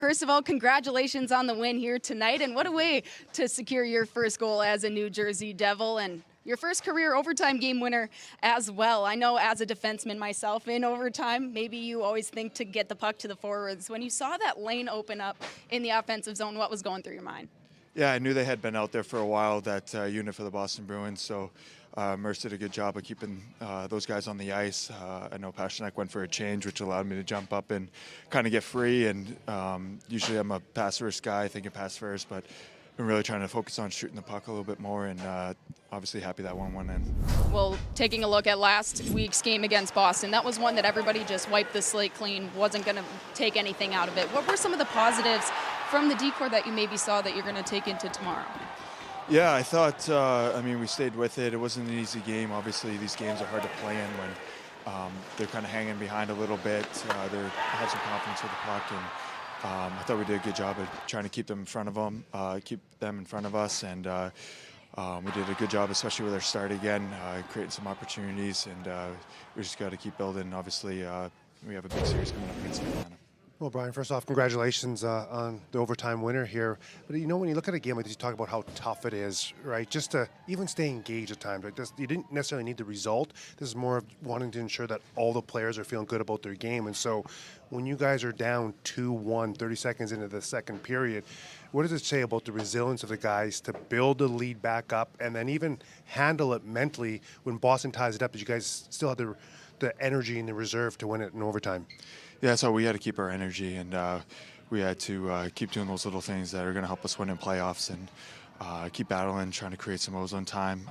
First of all, congratulations on the win here tonight, and what a way to secure your first goal as a New Jersey Devil and your first career overtime game winner as well. I know as a defenseman myself in overtime, maybe you always think to get the puck to the forwards. When you saw that lane open up in the offensive zone, what was going through your mind? Yeah, I knew they had been out there for a while, that unit for the Boston Bruins, so Mercer did a good job of keeping those guys on the ice. I know Pasternak went for a change, which allowed me to jump up and kind of get free, and usually I'm a pass-first guy, thinking pass first, but been really trying to focus on shooting the puck a little bit more, and obviously happy that one went in. Well, taking a look at last week's game against Boston, that was one that everybody just wiped the slate clean, wasn't going to take anything out of it. What were some of the positives from the decor that you maybe saw that you're going to take into tomorrow? Yeah, I thought, we stayed with it. It wasn't an easy game. Obviously, these games are hard to play in when they're kind of hanging behind a little bit. They had some confidence with the puck, and I thought we did a good job of trying to keep them in front of them, keep them in front of us, and we did a good job, especially with our start again, creating some opportunities, and we just got to keep building. Obviously, we have a big series coming up against Atlanta. Well, Brian, first off, congratulations on the overtime winner here. But when you look at a game like this, you talk about how tough it is, right? Just to even stay engaged at times. Like this, you didn't necessarily need the result. This is more of wanting to ensure that all the players are feeling good about their game. And so when you guys are down 2-1, 30 seconds into the second period, what does it say about the resilience of the guys to build the lead back up and then even handle it mentally when Boston ties it up? That you guys still have the energy and the reserve to win it in overtime? Yeah, so we had to keep our energy, and we had to keep doing those little things that are going to help us win in playoffs, and keep battling, trying to create some ozone time,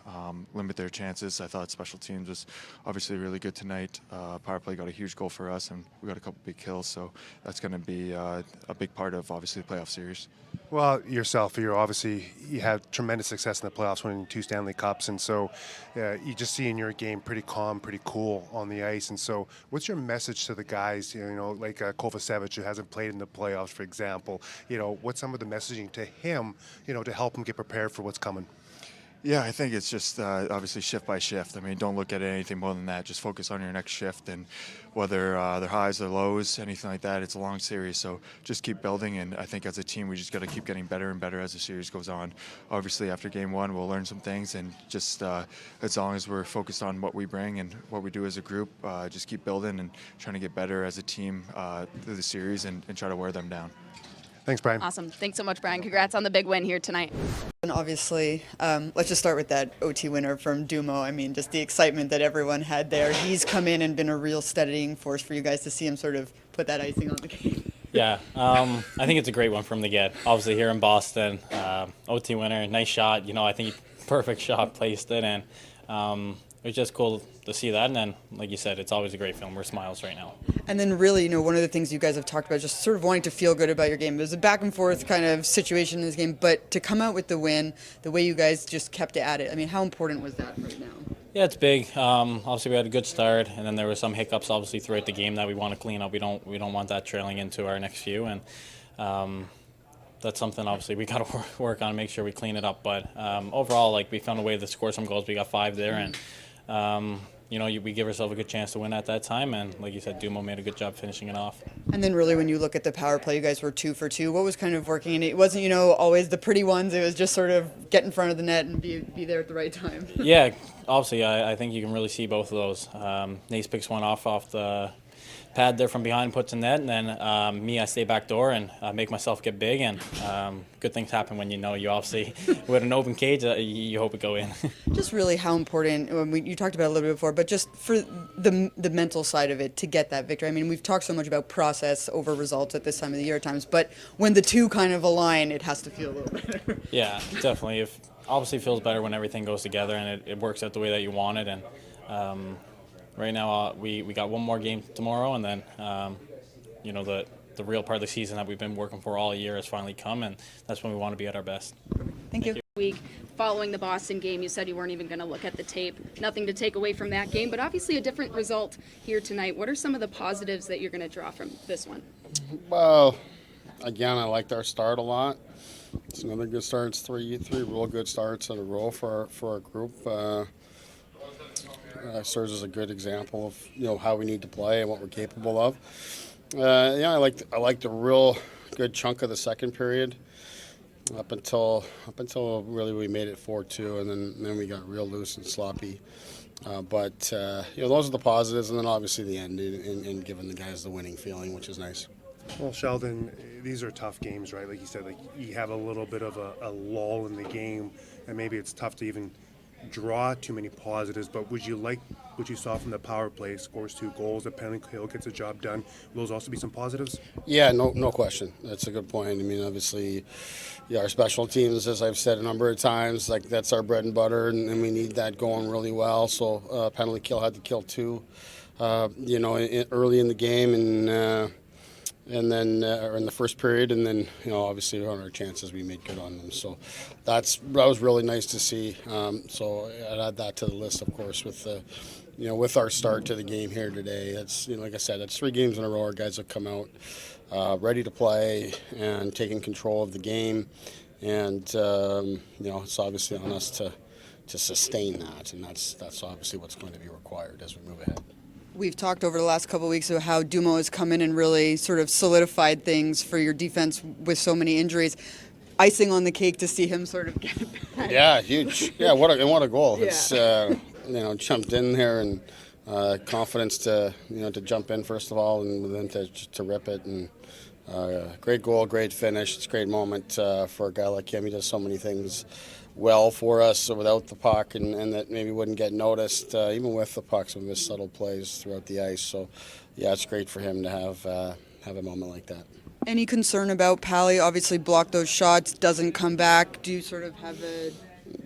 limit their chances. I thought special teams was obviously really good tonight. Power play got a huge goal for us, and we got a couple big kills, so that's going to be a big part of, obviously, the playoff series. Well, yourself, you had tremendous success in the playoffs, winning 2 Stanley Cups, and so you just see in your game pretty calm, pretty cool on the ice. And so, what's your message to the guys? Like Kovacevic, who hasn't played in the playoffs, for example. What's some of the messaging to him? To help him get prepared for what's coming. Yeah, I think it's just obviously shift by shift. Don't look at anything more than that. Just focus on your next shift, and whether they're highs or lows, anything like that, it's a long series. So just keep building, and I think as a team, we just got to keep getting better and better as the series goes on. Obviously, after game one, we'll learn some things, and just as long as we're focused on what we bring and what we do as a group, just keep building and trying to get better as a team through the series and try to wear them down. Thanks, Brian. Awesome. Thanks so much, Brian. Congrats on the big win here tonight. And obviously, let's just start with that OT winner from Dumoulin. Just the excitement that everyone had there. He's come in and been a real steadying force for you guys to see him sort of put that icing on the cake. Yeah, I think it's a great one for him to get. Obviously here in Boston, OT winner, nice shot. I think perfect shot, placed it, and it was just cool to see that. And then, like you said, it's always a great film. We're smiles right now. And then really, one of the things you guys have talked about, just sort of wanting to feel good about your game. There's a back and forth kind of situation in this game, but to come out with the win, the way you guys just kept at it, how important was that right now? Yeah, it's big. Obviously, we had a good start, and then there were some hiccups, obviously, throughout the game that we want to clean up. We don't want that trailing into our next few, and that's something, obviously, we got to work on and make sure we clean it up. But overall, we found a way to score some goals. We got 5 there, and we give ourselves a good chance to win at that time, and like you said, Dumo made a good job finishing it off. And then really when you look at the power play, you guys were 2 for 2. What was kind of working? And it wasn't, always the pretty ones. It was just sort of get in front of the net and be there at the right time. Yeah, obviously, I think you can really see both of those. Nace picks one off the pad there from behind, puts in net, and then I stay back door and make myself get big, and good things happen when you obviously, with an open cage, you hope it go in. Just really how important, you talked about it a little bit before, but just for the mental side of it to get that victory. We've talked so much about process over results at this time of the year at times, but when the two kind of align, it has to feel a little better. Yeah, definitely. Obviously feels better when everything goes together and it works out the way that you want it, and right now, we got one more game tomorrow, and then, the real part of the season that we've been working for all year has finally come, and that's when we want to be at our best. Thank you. Week following the Boston game, you said you weren't even going to look at the tape. Nothing to take away from that game, but obviously a different result here tonight. What are some of the positives that you're going to draw from this one? Well, again, I liked our start a lot. It's another good start. It's three real good starts in a row for our group. Serves as a good example of how we need to play and what we're capable of. I like the real good chunk of the second period, up until really we made it 4-2, and then we got real loose and sloppy. But those are the positives, and then obviously the end in giving the guys the winning feeling, which is nice. Well, Sheldon, these are tough games, right? Like you said, like you have a little bit of a lull in the game, and maybe it's tough to even draw too many positives. But would you like what you saw from the power play? Scores 2 goals, the penalty kill, gets the job done. Will those also be some positives? Yeah, no question. That's a good point. I mean, obviously, our special teams, as I've said a number of times, like that's our bread and butter, and we need that going really well. So penalty kill had to kill 2, early in the game, and then or in the first period, and then obviously on our chances we made good on them. So that was really nice to see. So I'd add that to the list, of course, with with our start to the game here today. It's like I said, it's 3 games in a row. Our guys have come out ready to play and taking control of the game, and it's obviously on us to sustain that, and that's obviously what's going to be required as we move ahead. We've talked over the last couple of weeks about how Dumo has come in and really sort of solidified things for your defense with so many injuries. Icing on the cake to see him sort of get it back. Yeah, huge. Yeah, what a goal. Yeah. It's jumped in there and confidence to to jump in first of all, and then to rip it, and great goal, great finish. It's a great moment for a guy like him. He does so many things well for us without the puck, and that maybe wouldn't get noticed even with the puck. Some of his subtle plays throughout the ice. So yeah, it's great for him to have a moment like that. Any concern about Pally? Obviously blocked those shots, doesn't come back. Do you sort of have a...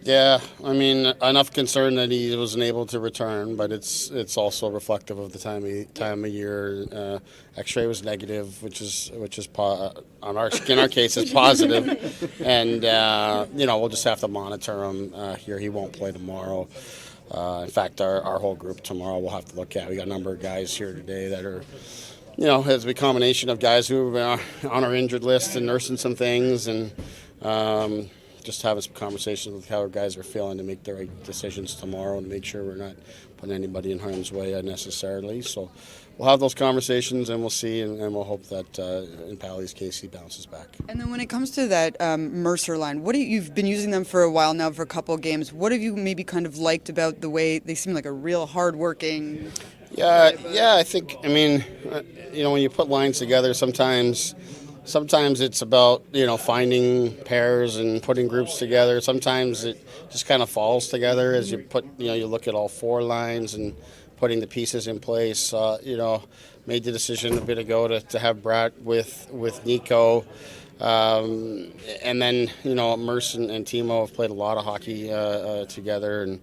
Yeah, I mean, enough concern that he wasn't able to return, but it's also reflective of the time of year. X-ray was negative, which is in our case is positive, and we'll just have to monitor him here. He won't play tomorrow. In fact, our whole group tomorrow we'll have to look at. We got a number of guys here today that are, it's a combination of guys who are on our injured list and nursing some things, and just having some conversations with how our guys are feeling to make the right decisions tomorrow and make sure we're not putting anybody in harm's way unnecessarily. So we'll have those conversations, and we'll see, and we'll hope that in Pally's case he bounces back. And then when it comes to that Mercer line, you've been using them for a while now, for a couple of games. What have you maybe kind of liked about the way they seem like a real hard-working? Yeah, I think, when you put lines together, sometimes it's about, finding pairs and putting groups together. Sometimes it just kind of falls together as you put, you look at all 4 lines and putting the pieces in place. Made the decision a bit ago to have Brett with Nico. And then, Mercer and Timo have played a lot of hockey together, and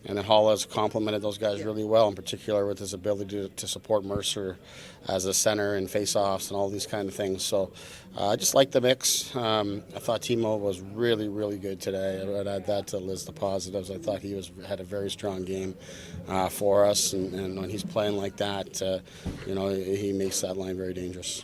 then Hall has complemented those guys really well, in particular with his ability to support Mercer as a center and face-offs and all these kind of things. So I just like the mix. I thought Timo was really, really good today. I'd add that to the list of positives. I thought he had a very strong game for us, and when he's playing like that, he makes that line very dangerous.